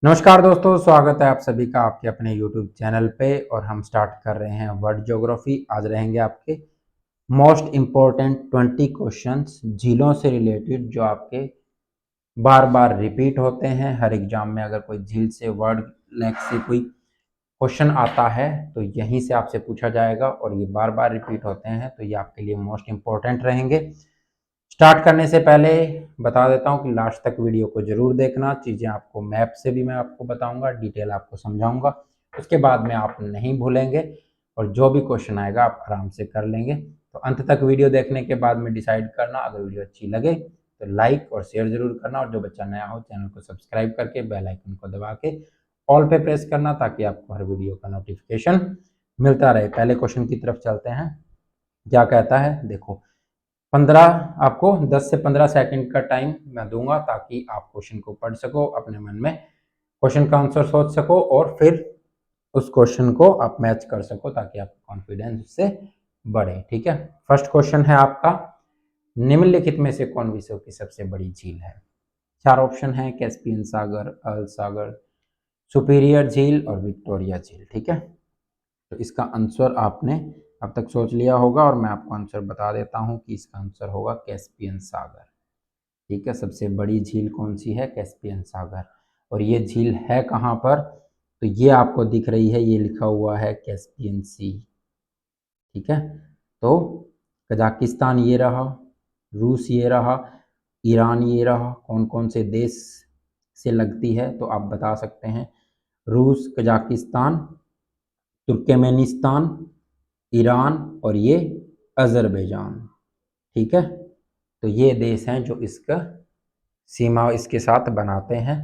नमस्कार दोस्तों, स्वागत है आप सभी का आपके अपने YouTube चैनल पे। और हम स्टार्ट कर रहे हैं वर्ल्ड ज्योग्राफी। आज रहेंगे आपके मोस्ट इम्पोर्टेंट 20 क्वेश्चंस झीलों से रिलेटेड, जो आपके बार बार रिपीट होते हैं। हर एग्जाम में अगर कोई झील से वर्ड लेक से कोई क्वेश्चन आता है तो यहीं से आपसे पूछा जाएगा, और ये बार बार रिपीट होते हैं, तो ये आपके लिए मोस्ट इम्पोर्टेंट रहेंगे। स्टार्ट करने से पहले बता देता हूँ कि लास्ट तक वीडियो को जरूर देखना। चीज़ें आपको मैप से भी मैं आपको बताऊंगा, डिटेल आपको समझाऊंगा, उसके बाद में आप नहीं भूलेंगे और जो भी क्वेश्चन आएगा आप आराम से कर लेंगे। तो अंत तक वीडियो देखने के बाद में डिसाइड करना, अगर वीडियो अच्छी लगे तो लाइक और शेयर जरूर करना, और जो बच्चा नया हो चैनल को सब्सक्राइब करके बेल आइकन को दबा के ऑल पे प्रेस करना, ताकि आपको हर वीडियो का नोटिफिकेशन मिलता रहे। पहले क्वेश्चन की तरफ चलते हैं। क्या कहता है, देखो 15 आपको 10 से 15 सेकंड का टाइम मैं दूंगा, ताकि आप क्वेश्चन को पढ़ सको, अपने मन में क्वेश्चन का आंसर सोच सको, और फिर उस क्वेश्चन को आप मैच कर सको, ताकि आपका कॉन्फिडेंस उससे बढ़े। ठीक है, फर्स्ट क्वेश्चन है आपका, निम्नलिखित में से कौन विश्व की सबसे बड़ी झील है? चार ऑप्शन है, कैस्पियन सागर, अरल सागर, सुपीरियर झील और विक्टोरिया झील। ठीक है, तो इसका आंसर आपने अब तक सोच लिया होगा, और मैं आपको आंसर बता देता हूं कि इसका आंसर होगा कैस्पियन सागर। ठीक है, सबसे बड़ी झील कौन सी है? कैस्पियन सागर। और ये झील है कहाँ पर? तो ये आपको दिख रही है, ये लिखा हुआ है कैस्पियन सी। ठीक है, तो कजाकिस्तान ये रहा, रूस ये रहा, ईरान ये रहा। कौन कौन से देश से लगती है तो आप बता सकते हैं? रूस, कजाकिस्तान, तुर्कमेनिस्तान, ईरान और ये अजरबैजान। ठीक है, तो ये देश हैं जो इसका सीमा इसके साथ बनाते हैं।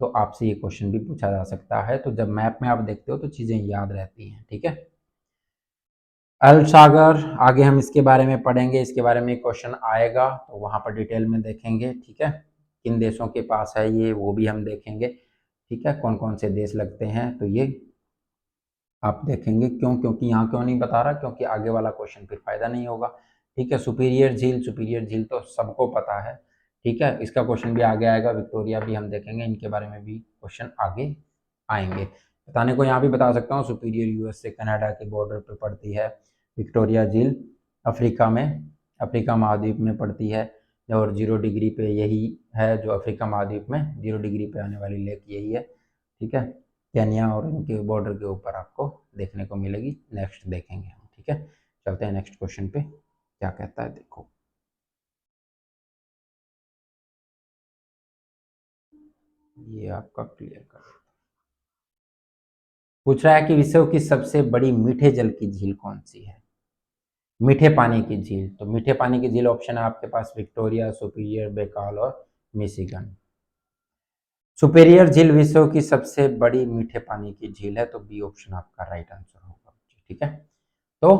तो आपसे ये क्वेश्चन भी पूछा जा सकता है, तो जब मैप में आप देखते हो तो चीज़ें याद रहती हैं। ठीक है, अल सागर, आगे हम इसके बारे में पढ़ेंगे, इसके बारे में क्वेश्चन आएगा तो वहाँ पर डिटेल में देखेंगे। ठीक है, किन देशों के पास है ये, वो भी हम देखेंगे। ठीक है, कौन कौन से देश लगते हैं तो ये आप देखेंगे। क्यों? क्योंकि यहाँ क्यों नहीं बता रहा, क्योंकि आगे वाला क्वेश्चन फिर फायदा नहीं होगा। ठीक है, सुपीरियर झील, सुपीरियर झील तो सबको पता है। ठीक है, इसका क्वेश्चन भी आगे आएगा। विक्टोरिया भी हम देखेंगे, इनके बारे में भी क्वेश्चन आगे आएंगे। बताने को यहाँ भी बता सकता हूँ, सुपीरियर यूएस से कनाडा के बॉर्डर पर पड़ती है। विक्टोरिया झील अफ्रीका में, अफ्रीका महाद्वीप में पड़ती है, और 0 डिग्री पे यही है, जो अफ्रीका महाद्वीप में 0 डिग्री पे आने वाली लेक यही है। ठीक है, केन्या और इनके बॉर्डर के ऊपर आपको देखने को मिलेगी। नेक्स्ट देखेंगे हम। ठीक है, चलते हैं नेक्स्ट क्वेश्चन पे। क्या कहता है, देखो ये आपका क्लियर कर, पूछ रहा है कि विश्व की सबसे बड़ी मीठे जल की झील कौन सी है? मीठे पानी की झील, तो मीठे पानी की झील ऑप्शन है आपके पास विक्टोरिया, सुपीरियर, बेकाल और मिशिगन। सुपीरियर झील विश्व की सबसे बड़ी मीठे पानी की झील है, तो बी ऑप्शन आपका राइट आंसर होगा। ठीक है, तो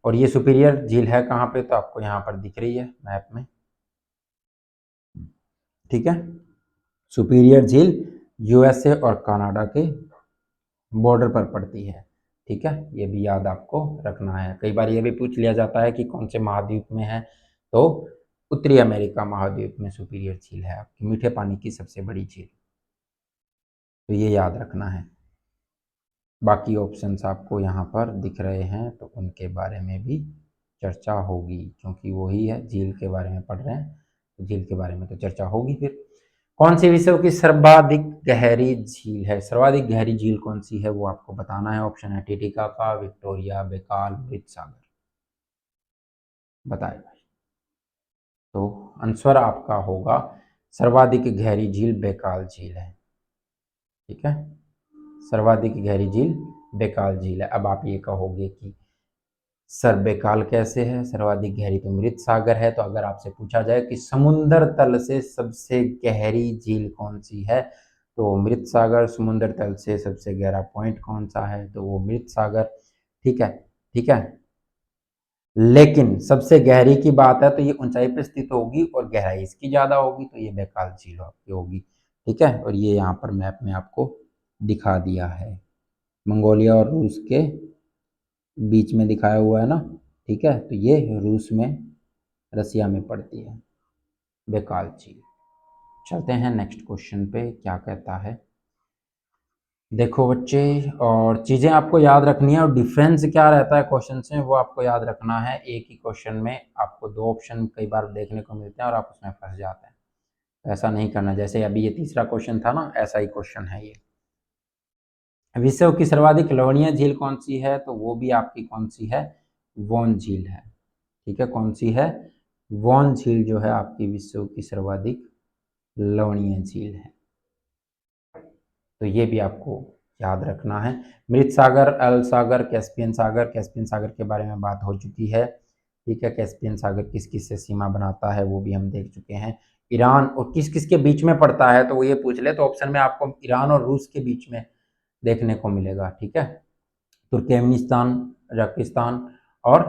और ये सुपीरियर झील है कहाँ पे, तो आपको यहाँ पर दिख रही है मैप में। ठीक है, सुपीरियर झील यूएसए और कनाडा के बॉर्डर पर पड़ती है। ठीक है, ये भी याद आपको रखना है। कई बार ये भी पूछ लिया जाता है कि कौन से महाद्वीप में है, तो उत्तरी अमेरिका महाद्वीप में सुपीरियर झील है आपकी मीठे पानी की सबसे बड़ी झील। तो ये याद रखना है। बाकी ऑप्शंस आपको यहाँ पर दिख रहे हैं, तो उनके बारे में भी चर्चा होगी, क्योंकि वही है, झील के बारे में पढ़ रहे हैं तो झील के बारे में तो चर्चा होगी। फिर कौन सी विश्व की सर्वाधिक गहरी झील है? सर्वाधिक गहरी झील कौन सी है वो आपको बताना है। ऑप्शन है टिटिकाका, विक्टोरिया, बेकाल, मृत सागर। बताए भाई। तो आंसर आपका होगा सर्वाधिक गहरी झील बेकाल झील है। ठीक है, सर्वाधिक गहरी झील बेकाल झील है। अब आप ये कहोगे कि सर बेकाल कैसे है? सर्वाधिक गहरी तो मृत सागर है। तो अगर आपसे पूछा जाए कि समुद्र तल से सबसे गहरी झील कौन सी है, तो मृत सागर। समुद्र तल से सबसे गहरा पॉइंट कौन सा है, तो वो मृत सागर। ठीक है, ठीक है, लेकिन सबसे गहरी की बात है तो ये ऊंचाई पे स्थित होगी और गहराई इसकी ज्यादा होगी, तो ये बेकाल झील आपकी होगी। ठीक है, और ये यहाँ पर मैप में आपको दिखा दिया है, मंगोलिया और रूस के बीच में दिखाया हुआ है ना। ठीक है, तो ये रूस में, रसिया में पड़ती है बेकाल झील। चलते हैं नेक्स्ट क्वेश्चन पे। क्या कहता है, देखो बच्चे, और चीज़ें आपको याद रखनी है और डिफरेंस क्या रहता है क्वेश्चन से वो आपको याद रखना है। एक ही क्वेश्चन में आपको दो ऑप्शन कई बार देखने को मिलते हैं और आप उसमें फंस जाते हैं। तो ऐसा नहीं करना। जैसे अभी ये तीसरा क्वेश्चन था ना, ऐसा ही क्वेश्चन है ये। विश्व की सर्वाधिक लवणीय झील कौन सी है? तो वो भी आपकी कौन सी है? वोन झील है। ठीक है, कौन सी है? वोन झील जो है आपकी विश्व की सर्वाधिक लवणीय झील है। तो ये भी आपको याद रखना है। मृत सागर, अरल सागर, कैस्पियन सागर। कैस्पियन सागर के बारे में बात हो चुकी है। ठीक है, कैस्पियन सागर किस किस से सीमा बनाता है वो भी हम देख चुके हैं। ईरान और किस किस के बीच में पड़ता है तो वो ये पूछ ले तो ऑप्शन में आपको ईरान और रूस के बीच में देखने को मिलेगा। ठीक है, तुर्कमेनिस्तान, कजाकिस्तान और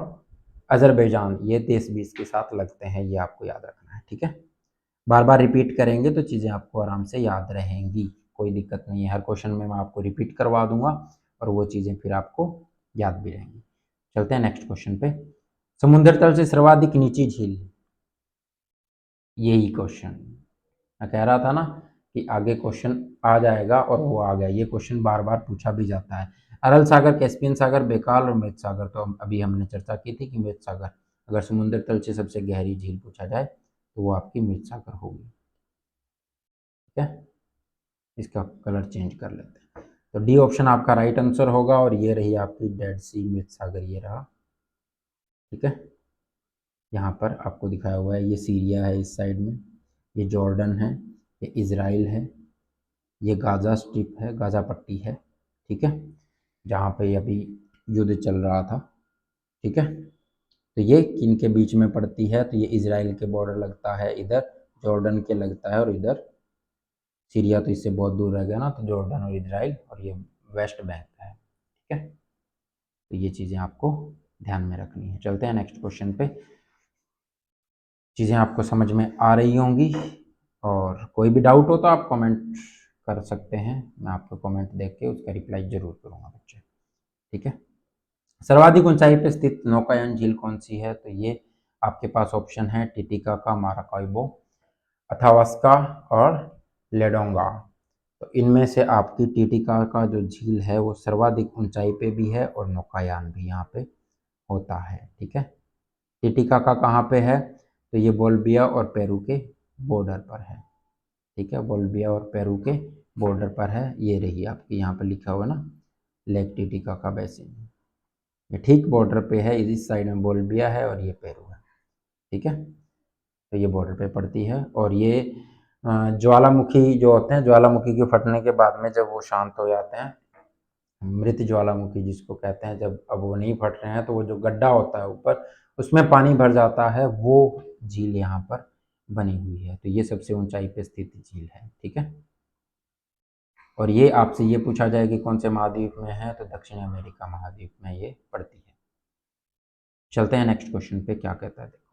अजरबैजान, ये देश भी इसके साथ लगते हैं, ये आपको याद रखना है। ठीक है, बार बार रिपीट करेंगे तो चीज़ें आपको आराम से याद रहेंगी, कोई दिक्कत नहीं है। हर क्वेश्चन में मैं आपको रिपीट करवा दूंगा और वो चीज़ें फिर आपको याद भी रहेंगी। चलते हैं नेक्स्ट क्वेश्चन पे। समुद्र तल से सर्वाधिक नीची झील, यही क्वेश्चन मैं कह रहा था ना कि आगे क्वेश्चन आ जाएगा और वो आ गया। ये क्वेश्चन बार बार पूछा भी जाता है। अरल सागर, कैस्पियन सागर, बेकाल और मृत सागर। तो अभी हमने चर्चा की थी कि मृत सागर, अगर समुद्र तल से सबसे गहरी झील पूछा जाए तो वो आपकी मृत सागर होगी। ठीक है, इसका कलर चेंज कर लेते हैं। तो डी ऑप्शन आपका राइट आंसर होगा और ये रही आपकी डेड सी, मृत सागर ये रहा। ठीक है, यहाँ पर आपको दिखाया हुआ है, ये सीरिया है इस साइड में, ये जॉर्डन है, ये इज़राइल है, ये गाज़ा स्ट्रिप है, गाज़ा पट्टी है। ठीक है, जहाँ पे अभी युद्ध चल रहा था। ठीक है, तो ये किन के बीच में पड़ती है? तो ये इज़राइल के बॉर्डर लगता है इधर, जॉर्डन के लगता है, और इधर सीरिया तो इससे बहुत दूर रह गया ना, तो जॉर्डन और इजराइल, और ये वेस्ट बैंक है। ठीक है, तो ये चीज़ें आपको ध्यान में रखनी है। चलते हैं नेक्स्ट क्वेश्चन पे। चीज़ें आपको समझ में आ रही होंगी, और कोई भी डाउट हो तो आप कमेंट कर सकते हैं, मैं आपको कमेंट देख के उसका रिप्लाई जरूर करूँगा बच्चे। ठीक है, सर्वाधिक ऊंचाई पर स्थित नौकायन झील कौन सी है? तो ये आपके पास ऑप्शन है टिटिकाका, माराकाइबो, अथावास्का और लेडोंगा। तो इनमें से आपकी टिटिकाका का जो झील है वो सर्वाधिक ऊंचाई पे भी है और नौकायान भी यहाँ पे होता है। ठीक है, टिटिकाका कहाँ पे है? तो ये बोल्विया और पेरू के बॉर्डर पर है। ठीक है, बोल्विया और पेरू के बॉर्डर पर है। ये रही आपकी यहाँ पर लिखा हुआ ना, लेक टिटिकाका बेसिन, ये ठीक बॉर्डर पे है। इस साइड में बोल्विया है और ये पेरू है। ठीक है, तो ये बॉर्डर पे पड़ती है। और ये ज्वालामुखी जो होते हैं, ज्वालामुखी के फटने के बाद में जब वो शांत हो जाते हैं, मृत ज्वालामुखी जिसको कहते हैं, जब अब वो नहीं फट रहे हैं तो वो जो गड्ढा होता है ऊपर, उसमें पानी भर जाता है, वो झील यहाँ पर बनी हुई है। तो ये सबसे ऊंचाई पे स्थित झील है। ठीक है, और ये आपसे ये पूछा जाए कि कौन से महाद्वीप में है, तो दक्षिण अमेरिका महाद्वीप में ये पड़ती है। चलते हैं नेक्स्ट क्वेश्चन पे, क्या कहता है देखो।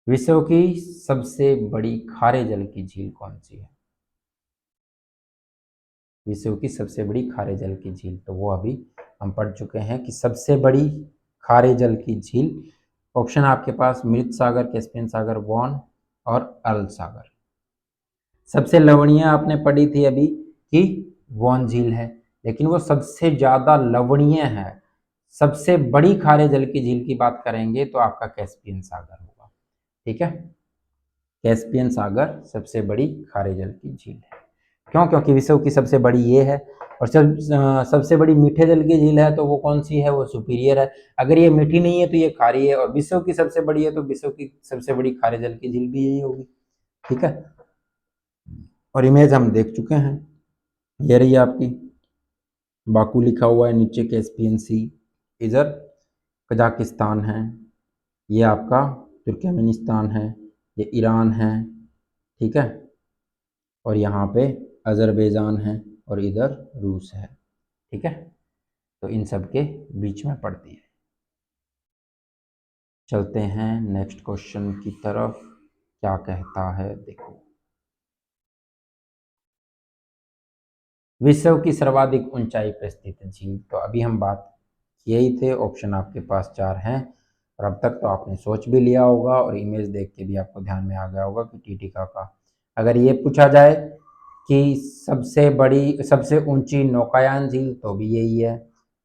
विश्व की सबसे बड़ी खारे जल की झील कौन सी है? विश्व की सबसे बड़ी खारे जल की झील, तो वो अभी हम पढ़ चुके हैं कि सबसे बड़ी खारे जल की झील, ऑप्शन आपके पास मृत सागर, कैस्पियन सागर, वॉन और अरल सागर। सबसे लवणीय आपने पढ़ी थी अभी कि वॉन झील है, लेकिन वो सबसे ज्यादा लवणीय है। सबसे बड़ी खारे जल की झील की बात करेंगे तो आपका कैस्पियन सागर होगा। ठीक है, कैस्पियन सागर सबसे बड़ी खारे जल की झील है। क्यों? क्योंकि विश्व की सबसे बड़ी ये है। और सबसे बड़ी मीठे जल की झील है तो वो कौन सी है? वो सुपीरियर है। अगर ये मीठी नहीं है तो ये खारी है, और विश्व की सबसे बड़ी है तो विश्व की सबसे बड़ी खारे जल की झील भी यही होगी। ठीक है, और इमेज हम देख चुके हैं, ये रही आपकी, बाकू लिखा हुआ है नीचे, कैस्पियन सी, इधर कजाकिस्तान है, ये आपका तुर्कमेनिस्तान है, ये ईरान है। ठीक है, और यहाँ पे अजरबैजान है और इधर रूस है। ठीक है, तो इन सब के बीच में पड़ती है। चलते हैं नेक्स्ट क्वेश्चन की तरफ, क्या कहता है देखो। विश्व की सर्वाधिक ऊंचाई पर स्थित झील, तो अभी हम बात यही थे, ऑप्शन आपके पास चार हैं, और अब तक तो आपने सोच भी लिया होगा और इमेज देख के भी आपको ध्यान में आ गया होगा कि टिटिकाका। अगर ये पूछा जाए कि सबसे ऊंची नौकायान झील, तो भी यही है।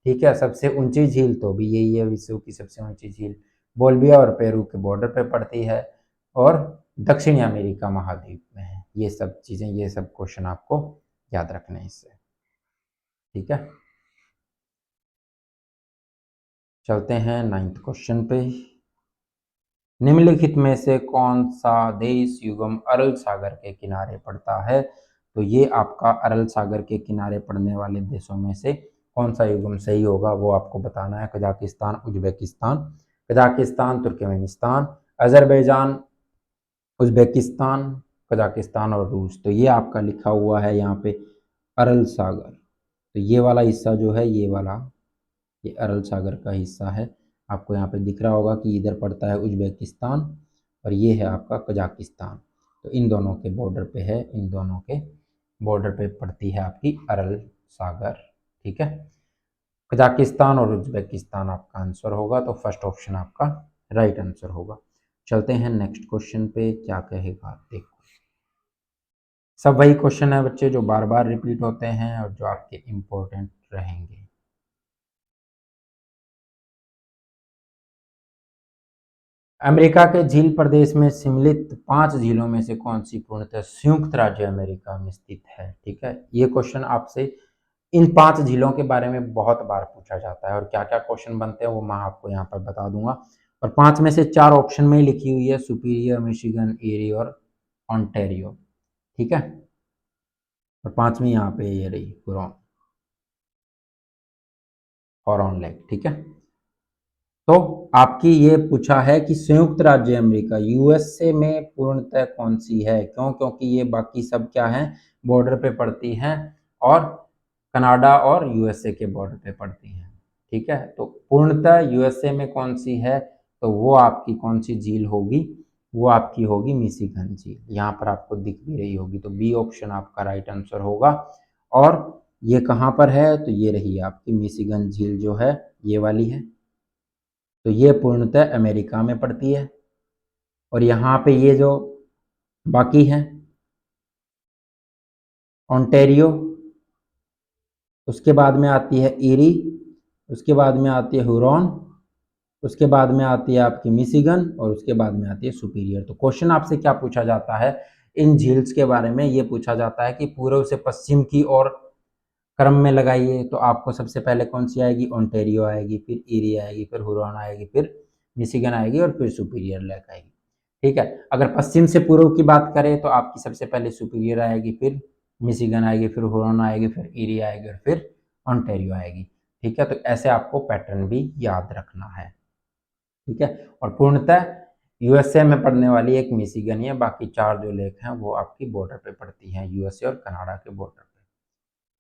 ठीक है, सबसे ऊंची झील तो भी यही है, विश्व की सबसे ऊंची झील बोलिविया और पेरू के बॉर्डर पे पड़ती है और दक्षिणी अमेरिका महाद्वीप में है। ये सब चीजें, ये सब क्वेश्चन आपको याद रखने हैं इससे। ठीक है, चलते हैं 9th क्वेश्चन पे। निम्नलिखित में से कौन सा देश युगम अरल सागर के किनारे पड़ता है? तो ये आपका अरल सागर के किनारे पड़ने वाले देशों में से कौन सा युगम सही होगा वो आपको बताना है। Kazakhstan, Uzbekistan, Kazakhstan, Turkmenistan, Azerbaijan, Uzbekistan, Kazakhstan और रूस। तो ये आपका लिखा हुआ है यहाँ पे अरल सागर। तो ये वाला हिस्सा जो है, ये अरल सागर का हिस्सा है। आपको यहाँ पे दिख रहा होगा कि इधर पड़ता है उज्बेकिस्तान और ये है आपका कजाकिस्तान। तो इन दोनों के बॉर्डर पे है, इन दोनों के बॉर्डर पे पड़ती है आपकी अरल सागर। ठीक है, कजाकिस्तान और उज्बेकिस्तान आपका आंसर होगा। तो फर्स्ट ऑप्शन आपका राइट आंसर होगा। चलते हैं नेक्स्ट क्वेश्चन पे, क्या कहेगा देखो। सब वही क्वेश्चन है बच्चे जो बार बार रिपीट होते हैं और जो आपके इम्पोर्टेंट रहेंगे। अमेरिका के झील प्रदेश में सम्मिलित 5 झीलों में से कौन सी पूर्णतः संयुक्त राज्य अमेरिका में स्थित है? ठीक है, ये क्वेश्चन आपसे इन 5 झीलों के बारे में बहुत बार पूछा जाता है और क्या क्या क्वेश्चन बनते हैं वो मैं आपको यहाँ पर बता दूंगा। और 5 में से 4 ऑप्शन में ही लिखी हुई है, सुपीरियर, मिशिगन, एरी और ऑन्टेरियो। ठीक है, और 5वीं यहाँ पे ये रही हुरॉन, हॉर्न लेक। ठीक है, तो आपकी ये पूछा है कि संयुक्त राज्य अमेरिका यूएसए में पूर्णतः कौन सी है? क्यों? क्योंकि ये बाकी सब क्या है, बॉर्डर पे पड़ती हैं और कनाडा और यूएसए के बॉर्डर पे पड़ती हैं। ठीक है, तो पूर्णतः यूएसए में कौन सी है? तो वो आपकी कौन सी झील होगी? वो आपकी होगी मिशिगन झील। यहाँ पर आपको दिख भी रही होगी। तो बी ऑप्शन आपका राइट आंसर होगा। और ये कहाँ पर है? तो ये रही आपकी मिशिगन झील जो है, ये वाली है। तो ये पूर्णतः अमेरिका में पड़ती है। और यहाँ पे ये जो बाकी है ओंटेरियो, उसके बाद में आती है ईरी, उसके बाद में आती है हुरॉन, उसके बाद में आती है आपकी मिशिगन और उसके बाद में आती है सुपीरियर। तो क्वेश्चन आपसे क्या पूछा जाता है इन झील्स के बारे में? ये पूछा जाता है कि पूर्व से पश्चिम की ओर क्रम में लगाइए। तो आपको सबसे पहले कौन सी आएगी? ओंटेरियो आएगी, फिर ईरी आएगी, फिर हुरॉन आएगी, फिर मिशिगन आएगी और फिर सुपीरियर लेक आएगी। ठीक है, अगर पश्चिम से पूर्व की बात करें तो आपकी सबसे पहले सुपीरियर आएगी, फिर मिशिगन आएगी, फिर हुरॉन आएगी, फिर ईरी आएगी और फिर ओंटेरियो आएगी। ठीक है, तो ऐसे आपको पैटर्न भी याद रखना है। ठीक है, और पूर्णतः यूएसए में पड़ने वाली एक मिशिगन है, बाकी 4 जो लेक हैं वो आपकी बॉर्डर पे पड़ती हैं, यूएसए और कनाडा के बॉर्डर पे।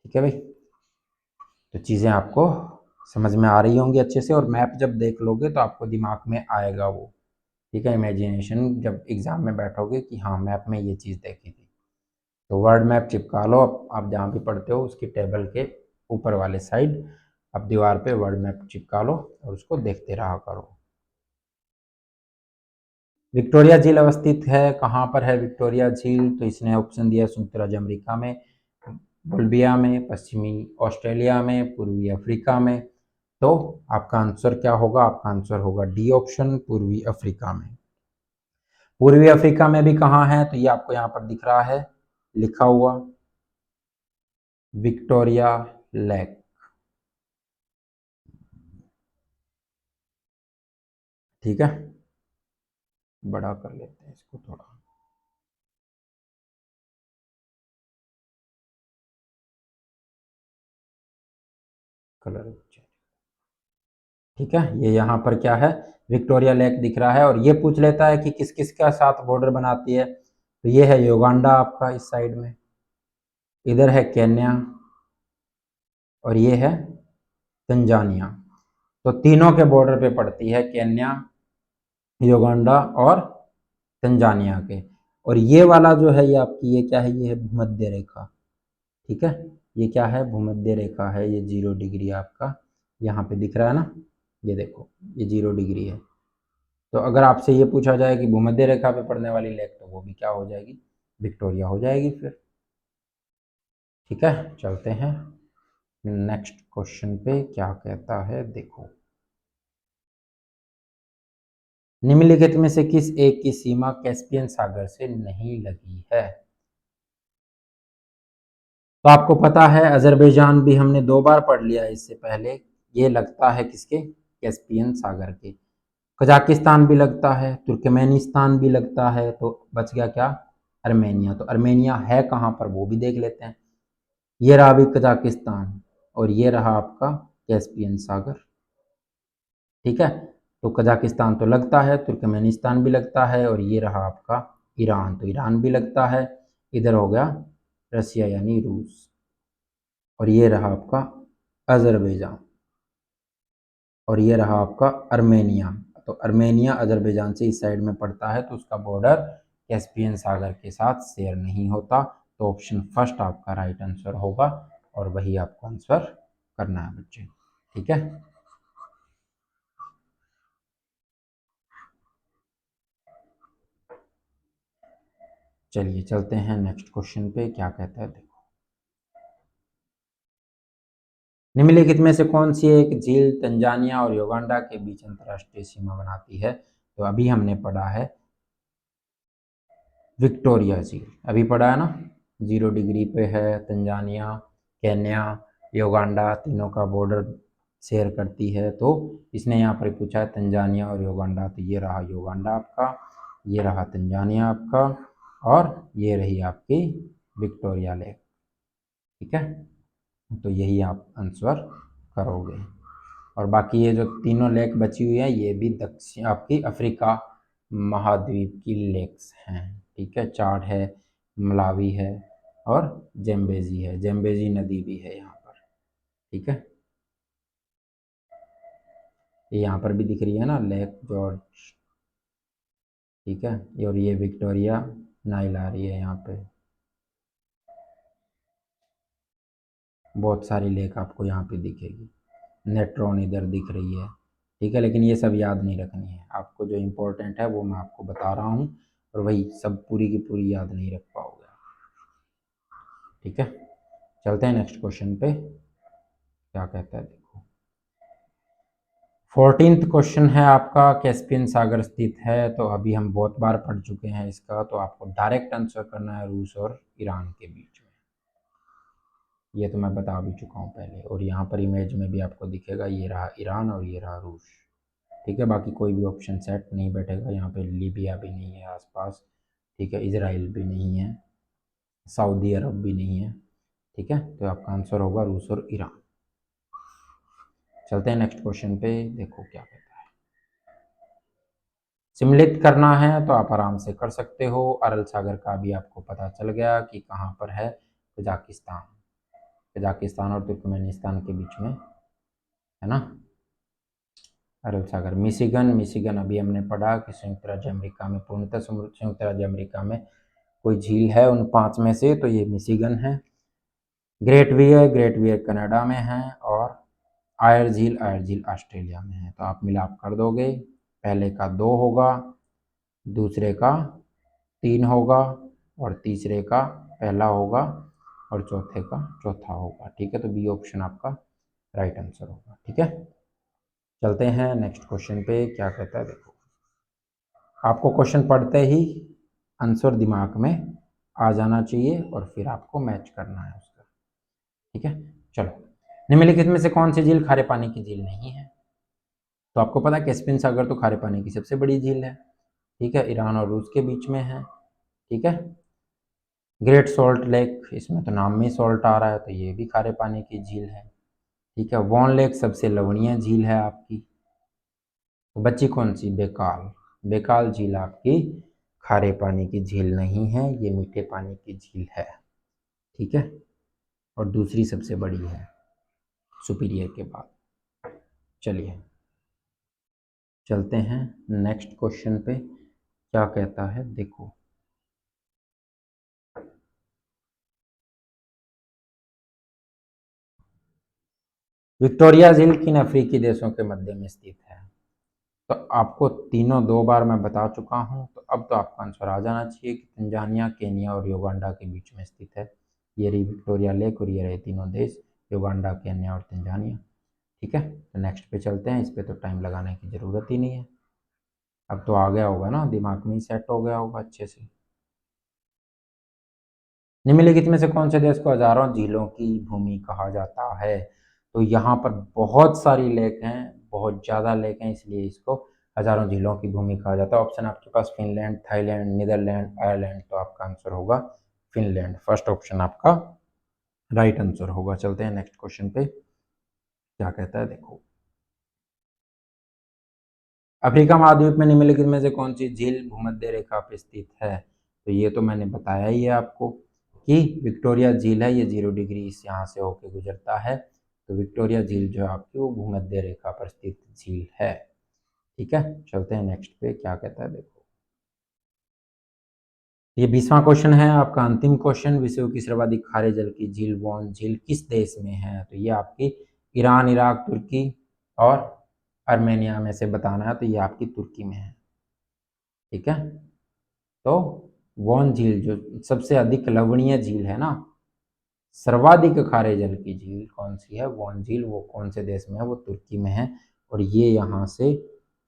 ठीक है भाई, तो चीज़ें आपको समझ में आ रही होंगी अच्छे से, और मैप जब देख लोगे तो आपको दिमाग में आएगा वो। ठीक है, इमेजिनेशन जब एग्जाम में बैठोगे कि हाँ मैप में ये चीज़ देखी थी। तो वर्ड मैप चिपका लो, आप जहाँ भी पढ़ते हो उसकी टेबल के ऊपर वाले साइड आप दीवार पे वर्ड मैप चिपका लो और उसको देखते रहा करो। विक्टोरिया झील अवस्थित है, कहाँ पर है विक्टोरिया झील? तो इसने ऑप्शन दिया संयुक्त राज्य अमेरिका में, बोलिविया में, पश्चिमी ऑस्ट्रेलिया में, पूर्वी अफ्रीका में। तो आपका आंसर क्या होगा? आपका आंसर होगा डी ऑप्शन, पूर्वी अफ्रीका में। पूर्वी अफ्रीका में भी कहाँ है? तो ये आपको यहाँ पर दिख रहा है लिखा हुआ, विक्टोरिया लेक। ठीक है, बड़ा कर लेते हैं इसको थोड़ा, कलर। ठीक है, ये यहाँ पर क्या है, विक्टोरिया लेक दिख रहा है। और ये पूछ लेता है कि किस किस का साथ बॉर्डर बनाती है? तो ये है युगांडा आपका इस साइड में, इधर है केन्या और ये है तंजानिया। तो तीनों के बॉर्डर पे पड़ती है, केन्या, युगांडा और तंजानिया के। और ये वाला जो है ये आपकी, ये क्या है? ये है भूमध्य रेखा। ठीक है, ये क्या है? भूमध्य रेखा है। ये 0 डिग्री आपका यहाँ पे दिख रहा है ना, ये देखो ये 0 डिग्री है। तो अगर आपसे ये पूछा जाए कि भूमध्य रेखा पे पड़ने वाली लेक, तो वो भी क्या हो जाएगी? विक्टोरिया हो जाएगी फिर। ठीक है, चलते हैं नेक्स्ट क्वेश्चन पे, क्या कहता है देखो। निम्नलिखित में से किस एक की सीमा कैस्पियन सागर से नहीं लगी है? तो आपको पता है अजरबैजान भी हमने 2 बार पढ़ लिया है इससे पहले, ये लगता है किसके? कैस्पियन सागर के। कजाकिस्तान भी लगता है, तुर्कमेनिस्तान भी लगता है, तो बच गया क्या? अर्मेनिया। तो अर्मेनिया है कहाँ पर वो भी देख लेते हैं। ये रहा अभी कजाकिस्तान, और ये रहा आपका कैस्पियन सागर। ठीक है, तो कजाकिस्तान तो लगता है, तुर्कमेनिस्तान भी लगता है, और ये रहा आपका ईरान, तो ईरान भी लगता है। इधर हो गया रसिया यानी रूस, और ये रहा आपका अजरबैजान, और ये रहा आपका अर्मेनिया। तो अर्मेनिया अजरबैजान से इस साइड में पड़ता है, तो उसका बॉर्डर कैस्पियन सागर के साथ शेयर नहीं होता। तो ऑप्शन फर्स्ट आपका राइट आंसर होगा, और वही आपको आंसर करना है बच्चे। ठीक है, चलिए चलते हैं नेक्स्ट क्वेश्चन पे, क्या कहता है देखो। निम्नलिखित में से कौन सी एक झील तंजानिया और युगांडा के बीच अंतर्राष्ट्रीय सीमा बनाती है? तो अभी हमने पढ़ा है विक्टोरिया झील, अभी पढ़ा है ना, 0 डिग्री पे है तंजानिया, केन्या, युगांडा, तीनों का बॉर्डर शेयर करती है। तो इसने यहाँ पर पूछा है तंजानिया और युगांडा, तो ये रहा युगांडा आपका, ये रहा तंजानिया आपका, और ये रही आपकी विक्टोरिया लेक। ठीक है, तो यही आप आंसर करोगे। और बाकी ये जो तीनों लेक बची हुई है, ये भी दक्षिण आपकी अफ्रीका महाद्वीप की लेक्स हैं। ठीक है, चाड है, मलावी है, और जेम्बेजी है, जेम्बेजी नदी भी है यहाँ पर। ठीक है, ये यहाँ पर भी दिख रही है ना, लेक जॉर्ज। ठीक है, और ये विक्टोरिया नाइल आ रही है यहाँ पे। बहुत सारी लेक आपको यहाँ पे दिखेगी, नेट्रॉन इधर दिख रही है। ठीक है, लेकिन ये सब याद नहीं रखनी है आपको, जो इम्पोर्टेंट है वो मैं आपको बता रहा हूँ, और वही सब पूरी की पूरी याद नहीं रख पाओगे। ठीक है, चलते हैं नेक्स्ट क्वेश्चन पे, क्या कहता है देखो। 14th क्वेश्चन है आपका, कैस्पियन सागर स्थित है? तो अभी हम बहुत बार पढ़ चुके हैं इसका, तो आपको डायरेक्ट आंसर करना है रूस और ईरान के बीच में। ये तो मैं बता भी चुका हूँ पहले, और यहाँ पर इमेज में भी आपको दिखेगा, ये रहा ईरान और ये रहा रूस। ठीक है, बाकी कोई भी ऑप्शन सेट नहीं बैठेगा यहाँ पे, लीबिया भी नहीं है आसपास। ठीक है, इजराइल भी नहीं है, सऊदी अरब भी नहीं है। ठीक है, तो आपका आंसर होगा रूस और ईरान। चलते हैं नेक्स्ट क्वेश्चन पे, देखो क्या कहता है। सम्मिलित करना है तो आप आराम से कर सकते हो। अरल सागर का भी आपको पता चल गया कि कहाँ पर है, कजाकिस्तान, कजाकिस्तान और तुर्कमेनिस्तान के बीच में है ना अरब सागर। मिशिगन, मिशिगन अभी हमने पढ़ा कि संयुक्त राज्य अमेरिका में, पूर्णतः संयुक्त राज्य अमेरिका में कोई झील है उन 5 में से, तो ये मिशिगन है। Great wear, great wear Canada में है, और आयर झील, आयर झील ऑस्ट्रेलिया में है। तो आप मिलाप कर दोगे, पहले का 2 होगा, दूसरे का 3 होगा, और तीसरे का पहला होगा, और चौथे का चौथा होगा। ठीक है, तो बी ऑप्शन आपका राइट आंसर होगा। ठीक है, चलते हैं नेक्स्ट क्वेश्चन पे, क्या कहता है देखो। आपको क्वेश्चन पढ़ते ही आंसर दिमाग में आ जाना चाहिए, और फिर आपको मैच करना है उसका। ठीक है, चलो। निम्नलिखित में से कौन सी झील खारे पानी की झील नहीं है? तो आपको पता है कैस्पियन सागर तो खारे पानी की सबसे बड़ी झील है। ठीक है, ईरान और रूस के बीच में है। ठीक है, ग्रेट सॉल्ट लेक, इसमें तो नाम में सॉल्ट आ रहा है, तो ये भी खारे पानी की झील है। ठीक है, वॉन लेक सबसे लवणीय झील है आपकी। तो बच्ची कौन सी? बेकाल, बेकाल झील आपकी खारे पानी की झील नहीं है, ये मीठे पानी की झील है। ठीक है, और दूसरी सबसे बड़ी है सुपीरियर के बाद। चलिए चलते हैं नेक्स्ट क्वेश्चन पे, क्या कहता है देखो। विक्टोरिया झील किन अफ्रीकी देशों के मध्य में स्थित है? तो आपको तीनों 2 बार मैं बता चुका हूँ, तो अब तो आपका आंसर आ जाना चाहिए कि तंजानिया, केनिया और युगांडा के बीच में स्थित है। ये रही विक्टोरिया लेक और ये रहे तीनों देश, युगांडा, केन्या और तंजानिया। ठीक है, तो नेक्स्ट पे चलते हैं। इस पे तो टाइम लगाने की ज़रूरत ही नहीं है, अब तो आ गया होगा ना, दिमाग में ही सेट हो गया होगा अच्छे से। निम्नलिखित में से कौन से देश को हजारों झीलों की भूमि कहा जाता है? तो यहाँ पर बहुत सारी लेक हैं, बहुत ज़्यादा लेक हैं, इसलिए इसको हजारों झीलों की भूमि कहा जाता है। ऑप्शन आपके पास फिनलैंड, थाईलैंड, नीदरलैंड, आयरलैंड, तो आपका आंसर होगा फिनलैंड। फर्स्ट ऑप्शन आपका राइट आंसर होगा। चलते हैं नेक्स्ट क्वेश्चन पे, क्या कहता है देखो। अफ्रीका महाद्वीप में निम्नलिखित में से कौन सी झील भूमध्य रेखा पर स्थित है? तो ये तो मैंने बताया ही है आपको कि विक्टोरिया झील है, ये 0 डिग्री इस यहाँ से होके गुजरता है। तो विक्टोरिया झील जो है आपकी वो भूमध्य रेखा पर स्थित झील है। ठीक है, चलते हैं नेक्स्ट पे, क्या कहता है देखो। ये 20वां क्वेश्चन है आपका, अंतिम क्वेश्चन। विश्व की सर्वाधिक खारे जल की झील वॉन झील किस देश में है? तो ये आपकी ईरान, इराक, तुर्की और आर्मेनिया में से बताना है। तो ये आपकी तुर्की में है। ठीक है, तो वॉन झील जो सबसे अधिक लवणीय झील है ना, सर्वाधिक खारे जल की झील कौन सी है, वॉन झील, वो कौन से देश में है? वो तुर्की में है। और ये यहाँ से,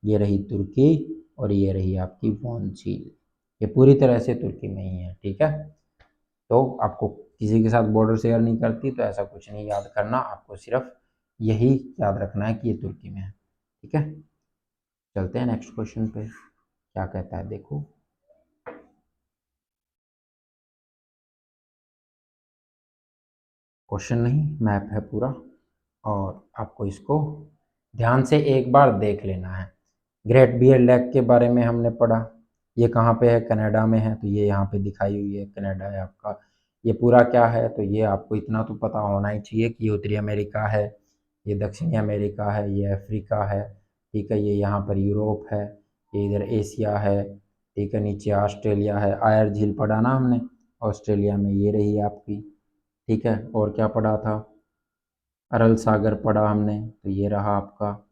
ये रही तुर्की और ये रही आपकी वॉन झील, ये पूरी तरह से तुर्की में ही है। ठीक है, तो आपको किसी के साथ बॉर्डर शेयर नहीं करती, तो ऐसा कुछ नहीं याद करना, आपको सिर्फ यही याद रखना है कि ये तुर्की में है। ठीक है, चलते हैं नेक्स्ट क्वेश्चन पे, क्या कहता है देखो। क्वेश्चन नहीं, मैप है पूरा, और आपको इसको ध्यान से एक बार देख लेना है। ग्रेट बियर लेक के बारे में हमने पढ़ा, ये कहाँ पे है? कनाडा में है। तो ये यहाँ पे दिखाई हुई है, कनाडा है आपका। ये पूरा क्या है? तो ये आपको इतना तो पता होना ही चाहिए कि ये उत्तरी अमेरिका है, ये दक्षिणी अमेरिका है, ये अफ्रीका है। ठीक है, ये यहाँ पर यूरोप है, ये इधर एशिया है। ठीक है, नीचे ऑस्ट्रेलिया है। आयर झील पढ़ा ना हमने, ऑस्ट्रेलिया में ये रही आपकी। ठीक है, और क्या पढ़ा था? अरल सागर पढ़ा हमने, तो ये रहा आपका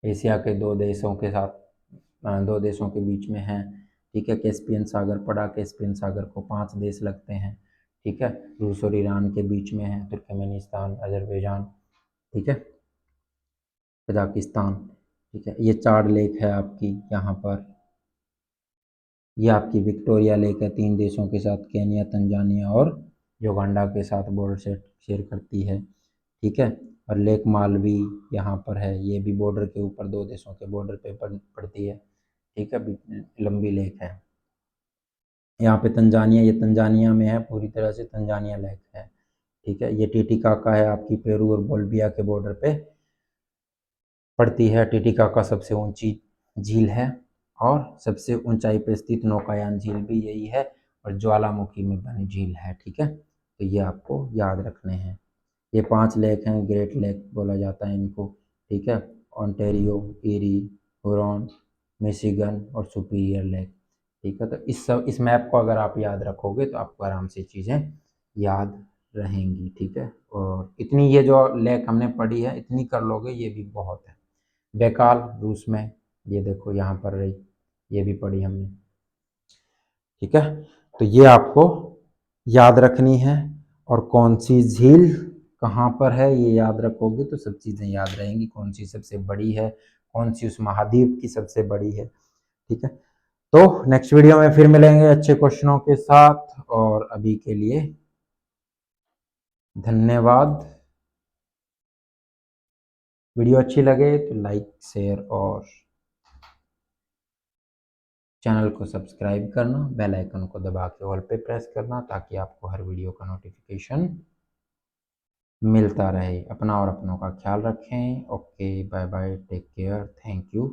एशिया के दो देशों के बीच में है। ठीक है, कैस्पियन सागर पढ़ा, कैस्पियन सागर को 5 देश लगते हैं। ठीक है, रूस और ईरान के बीच में है, तुर्कमेनिस्तान, अजरबैजान, ठीक है, कजाकिस्तान। ठीक है, ये 4 लेक है आपकी यहाँ पर। ये आपकी विक्टोरिया लेक है, 3 देशों के साथ, केन्या, तंजानिया और युगांडा के साथ बॉर्डर से शेयर करती है। ठीक है, और लेक मालवी यहाँ पर है, ये भी बॉर्डर के ऊपर 2 देशों के बॉर्डर पे पड़ती है। ठीक है, लंबी लेक है। यहाँ पे तंजानिया, ये तंजानिया में है, पूरी तरह से तंजानिया लेक है। ठीक है, ये टिटिकाका है आपकी, पेरू और बोल्विया के बॉर्डर पे पड़ती है। टिटिकाका सबसे ऊंची झील है, और सबसे ऊंचाई पे स्थित नौकायान झील भी यही है, और ज्वालामुखी में बनी झील है। ठीक है, तो ये आपको याद रखने हैं। ये 5 लेक हैं, ग्रेट लेक बोला जाता है इनको। ठीक है, ओंटेरियो, ईरी, हुरॉन, मिशिगन और सुपीरियर लेक। ठीक है, तो इस मैप को अगर आप याद रखोगे तो आपको आराम से चीज़ें याद रहेंगी। ठीक है, और इतनी ये जो लेक हमने पढ़ी है, इतनी कर लोगे ये भी बहुत है। बैकाल रूस में, ये देखो यहाँ पर रही, ये भी पढ़ी हमने। ठीक है, तो ये आपको याद रखनी है, और कौन सी झील कहाँ पर है ये याद रखोगे तो सब चीज़ें याद रहेंगी। कौन सी सबसे बड़ी है, कौन सी उस महाद्वीप की सबसे बड़ी है। ठीक है, तो नेक्स्ट वीडियो में फिर मिलेंगे अच्छे क्वेश्चनों के साथ, और अभी के लिए धन्यवाद। वीडियो अच्छी लगे तो लाइक, शेयर और चैनल को सब्सक्राइब करना, बेल आइकन को दबा के ऑल पे प्रेस करना, ताकि आपको हर वीडियो का नोटिफिकेशन मिलता रहे। अपना और अपनों का ख्याल रखें। Okay, bye bye, take care, thank you.